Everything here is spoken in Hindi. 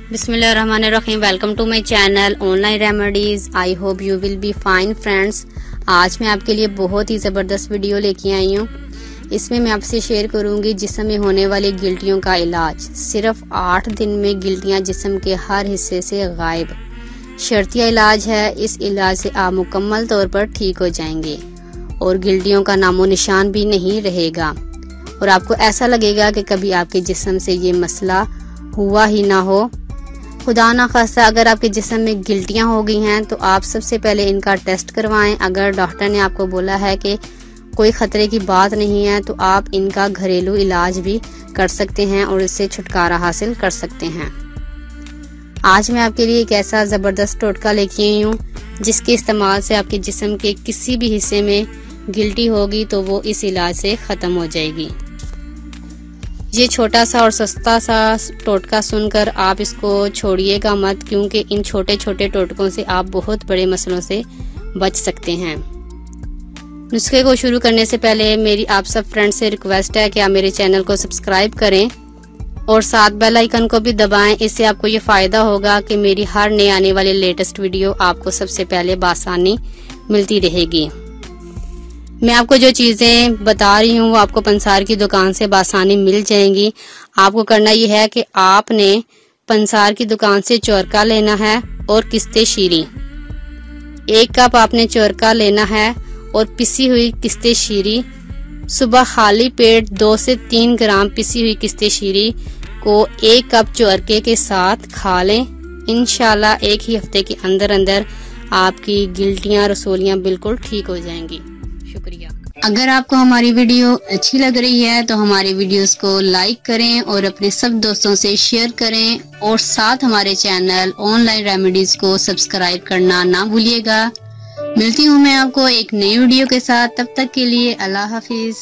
बिस्मिल्लाहिर्रहमानिर्रहीम। Welcome to my channel online remedies. I hope you will be fine friends. आज मैं आपके लिए बहुत ही ज़बरदस्त वीडियो लेके आई हूँ। इसमें मैं आपसे शेयर करूँगी जिस्म में होने वाली गिल्टियों का इलाज। सिर्फ 8 दिन में गिल्टियाँ जिस्म के हर हिस्से से गायब। शर्तिया इलाज है। इस इलाज से आप मुकम्मल तौर पर ठीक हो जाएंगे और गिल्टियों का नामो निशान भी नहीं रहेगा और आपको ऐसा लगेगा कि कभी आपके जिस्म से ये मसला हुआ ही ना हो। खुदा ना खास्ता अगर आपके जिस्म में गिल्टियां हो गई हैं तो आप सबसे पहले इनका टेस्ट करवाएं। अगर डॉक्टर ने आपको बोला है कि कोई खतरे की बात नहीं है तो आप इनका घरेलू इलाज भी कर सकते हैं और इससे छुटकारा हासिल कर सकते हैं। आज मैं आपके लिए एक ऐसा ज़बरदस्त टोटका लेके आई हूँ जिसके इस्तेमाल से आपके जिस्म के किसी भी हिस्से में गिल्टी होगी तो वो इस इलाज से ख़त्म हो जाएगी। ये छोटा सा और सस्ता सा टोटका सुनकर आप इसको छोड़िएगा मत, क्योंकि इन छोटे छोटे टोटकों से आप बहुत बड़े मसलों से बच सकते हैं। नुस्खे को शुरू करने से पहले मेरी आप सब फ्रेंड से रिक्वेस्ट है कि आप मेरे चैनल को सब्सक्राइब करें और साथ बेल आइकन को भी दबाएं। इससे आपको ये फ़ायदा होगा कि मेरी हर नए आने वाली लेटेस्ट वीडियो आपको सबसे पहले बासानी मिलती रहेगी। मैं आपको जो चीज़ें बता रही हूँ वो आपको पंसार की दुकान से बासानी मिल जाएंगी। आपको करना ये है कि आपने पंसार की दुकान से चोरका लेना है और किस्ते शीरी। 1 कप आपने चोरका लेना है और पिसी हुई किस्ते शीरी। सुबह खाली पेट 2 से 3 ग्राम पिसी हुई किस्ते शीरी को 1 कप चोरके के साथ खा लें। इंशाल्लाह एक ही हफ्ते के अंदर अंदर आपकी गिल्टियाँ रसोलियाँ बिल्कुल ठीक हो जाएंगी। शुक्रिया। अगर आपको हमारी वीडियो अच्छी लग रही है तो हमारे वीडियोस को लाइक करें और अपने सब दोस्तों से शेयर करें और साथ हमारे चैनल ऑनलाइन रेमेडीज को सब्सक्राइब करना ना भूलिएगा। मिलती हूँ मैं आपको एक नई वीडियो के साथ। तब तक के लिए अल्लाह हाफिज।